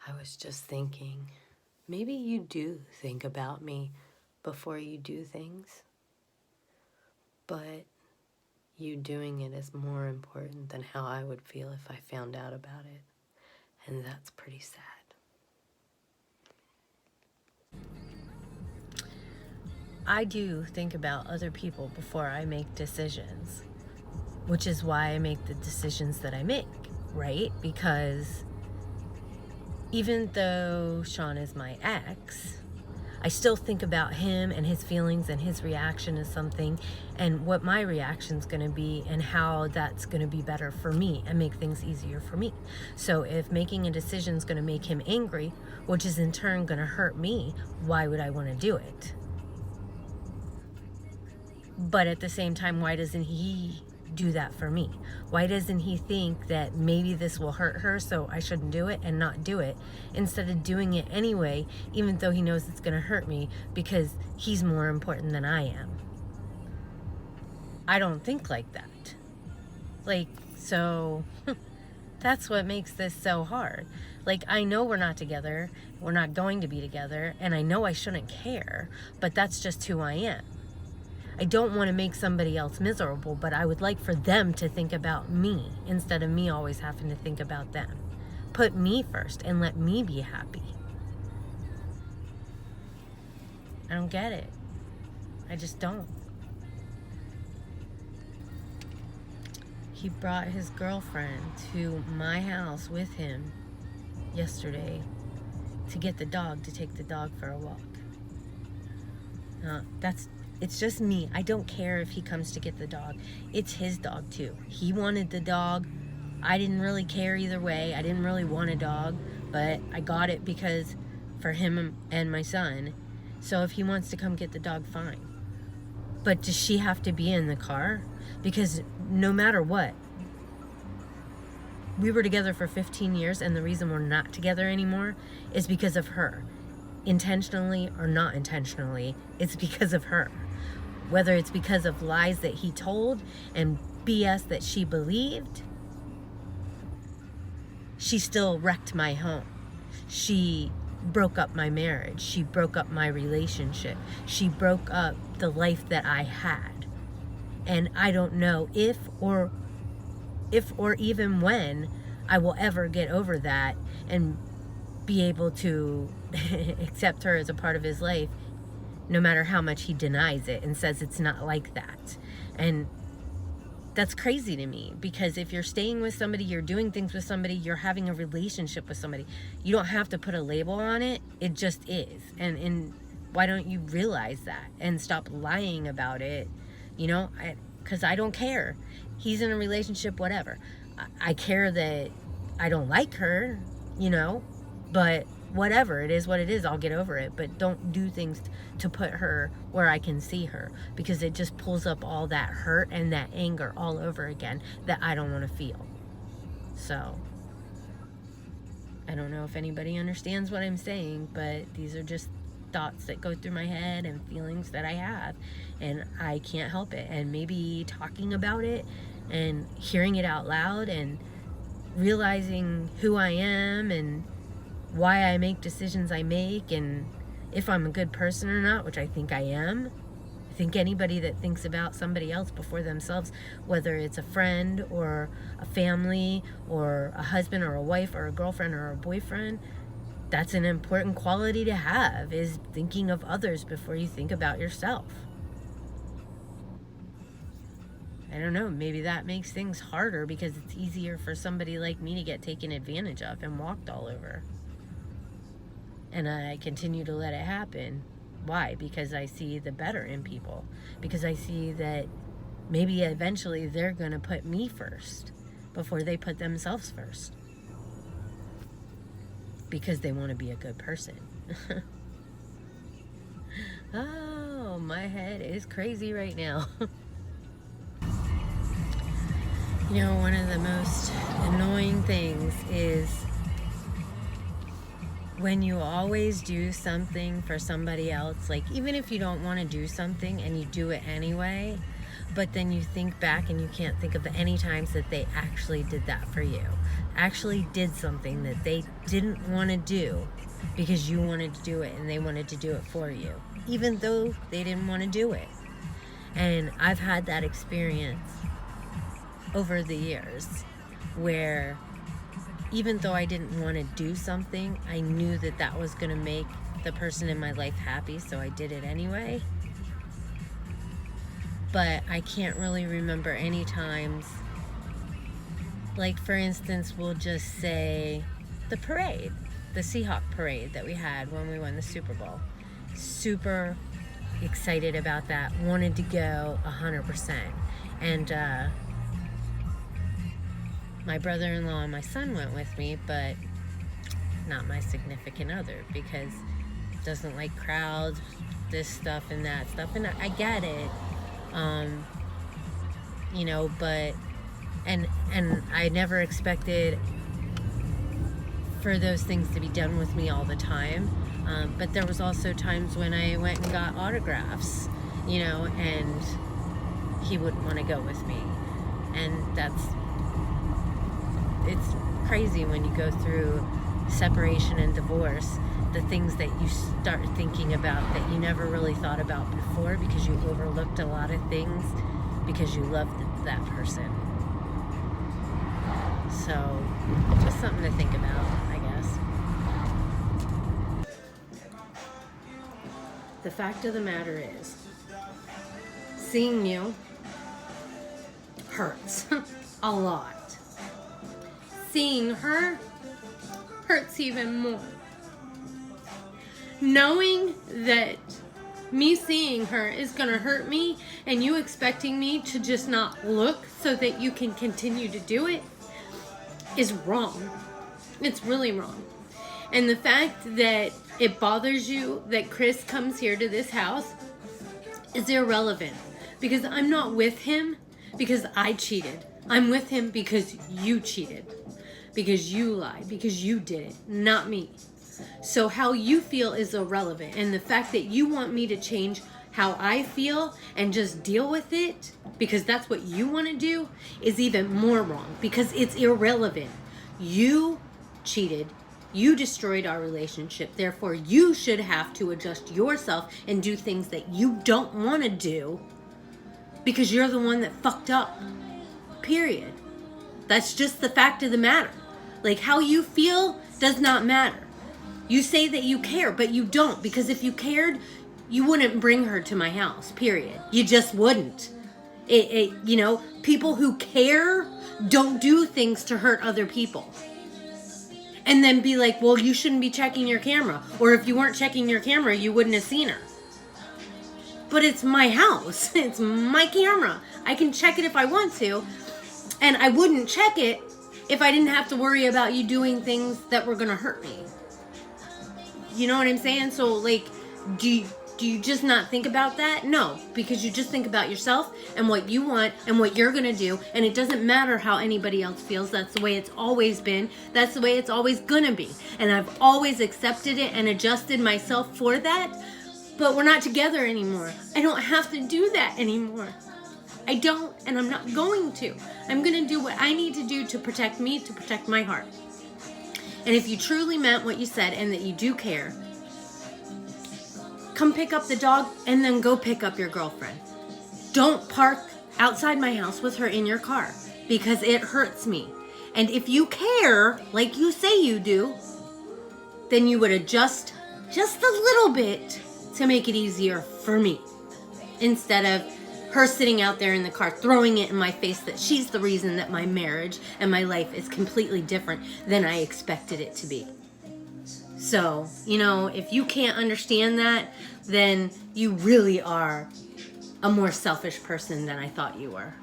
I was just thinking, maybe you do think about me before you do things, but you doing it is more important than how I would feel if I found out about it. And that's pretty sad. I do think about other people before I make decisions, which is why I make the decisions that I make, right? Because even though Sean is my ex, I still think about him and his feelings and his reaction to something and what my reaction's going to be and how that's going to be better for me and make things easier for me. So if making a decision is going to make him angry, which is in turn going to hurt me, why would I want to do it? But at the same time, why doesn't he do that for me? Why doesn't he think that maybe this will hurt her, so I shouldn't do it and not do it, instead of doing it anyway, even though he knows it's going to hurt me because he's more important than I am? I don't think like that. So that's what makes this so hard. I know we're not together, we're not going to be together, and I know I shouldn't care, but that's just who I am. I don't want to make somebody else miserable, but I would like for them to think about me instead of me always having to think about them. Put me first and let me be happy. I don't get it. I just don't. He brought his girlfriend to my house with him yesterday to get the dog, to take the dog for a walk. It's just me. I don't care if he comes to get the dog. It's his dog too. He wanted the dog. I didn't really care either way. I didn't really want a dog, but I got it because for him and my son. So if he wants to come get the dog, fine. But does she have to be in the car? Because no matter what, we were together for 15 years, and the reason we're not together anymore is because of her. Intentionally or not intentionally, it's because of her. Whether it's because of lies that he told and BS that she believed, she still wrecked my home. She broke up my marriage. She broke up my relationship. She broke up the life that I had. And I don't know if or even when I will ever get over that and be able to accept her as a part of his life, no matter how much he denies it and says it's not like that. And that's crazy to me, because if you're staying with somebody, you're doing things with somebody, you're having a relationship with somebody, you don't have to put a label on it. It just is. And why don't you realize that and stop lying about it? Because I don't care. He's in a relationship, whatever. I care that I don't like her, but whatever, it is what it is. I'll get over it, but don't do things to put her where I can see her, because it just pulls up all that hurt and that anger all over again that I don't want to feel. So I don't know if anybody understands what I'm saying, but these are just thoughts that go through my head and feelings that I have, and I can't help it. And maybe talking about it and hearing it out loud and realizing who I am and why I make decisions I make, and if I'm a good person or not, which I think I am. I think anybody that thinks about somebody else before themselves, whether it's a friend or a family or a husband or a wife or a girlfriend or a boyfriend, that's an important quality to have, is thinking of others before you think about yourself. I don't know, maybe that makes things harder because it's easier for somebody like me to get taken advantage of and walked all over. And I continue to let it happen. Why? Because I see the better in people. Because I see that maybe eventually they're going to put me first before they put themselves first. Because they want to be a good person. Oh, my head is crazy right now. One of the most annoying things is when you always do something for somebody else, even if you don't want to do something and you do it anyway, But then you think back and you can't think of any times that they actually did that for you. Actually did something that they didn't want to do because you wanted to do it and they wanted to do it for you, even though they didn't want to do it. And I've had that experience over the years where even though I didn't want to do something, I knew that that was going to make the person in my life happy, so I did it anyway. But I can't really remember any times, like for instance, we'll just say the parade, the Seahawk parade that we had when we won the Super Bowl. Super excited about that, wanted to go 100%. And my brother-in-law and my son went with me, but not my significant other, because doesn't like crowds, this stuff and that stuff, and I get it, you know, but and I never expected for those things to be done with me all the time, but there was also times when I went and got autographs, you know, and he wouldn't want to go with me, and it's crazy when you go through separation and divorce, the things that you start thinking about that you never really thought about before because you overlooked a lot of things because you loved that person. So, just something to think about, I guess. The fact of the matter is, seeing you hurts a lot. Seeing her hurts even more. Knowing that me seeing her is gonna hurt me and you expecting me to just not look so that you can continue to do it is wrong. It's really wrong. And the fact that it bothers you that Chris comes here to this house is irrelevant, because I'm not with him because I cheated. I'm with him because you cheated, because you lied, because you did it, not me. So how you feel is irrelevant, and the fact that you want me to change how I feel and just deal with it because that's what you want to do is even more wrong, because it's irrelevant. You cheated. You destroyed our relationship. Therefore, you should have to adjust yourself and do things that you don't want to do because you're the one that fucked up. Period. That's just the fact of the matter. Like, how you feel does not matter. You say that you care, but you don't, because if you cared, you wouldn't bring her to my house, period. You just wouldn't. You know, people who care don't do things to hurt other people. And then be like, well, you shouldn't be checking your camera. Or if you weren't checking your camera, you wouldn't have seen her. But it's my house. It's my camera. I can check it if I want to. And I wouldn't check it if I didn't have to worry about you doing things that were going to hurt me. You know what I'm saying? So, like, do you just not think about that? No, because you just think about yourself and what you want and what you're going to do. And it doesn't matter how anybody else feels. That's the way it's always been. That's the way it's always going to be. And I've always accepted it and adjusted myself for that. But we're not together anymore. I don't have to do that anymore. I don't, and I'm not going to. I'm going to do what I need to do to protect me, to protect my heart. And if you truly meant what you said and that you do care, come pick up the dog and then go pick up your girlfriend. Don't park outside my house with her in your car, because it hurts me. And if you care, like you say you do, then you would adjust just a little bit to make it easier for me, instead of her sitting out there in the car throwing it in my face that she's the reason that my marriage and my life is completely different than I expected it to be. So, you know, if you can't understand that, then you really are a more selfish person than I thought you were.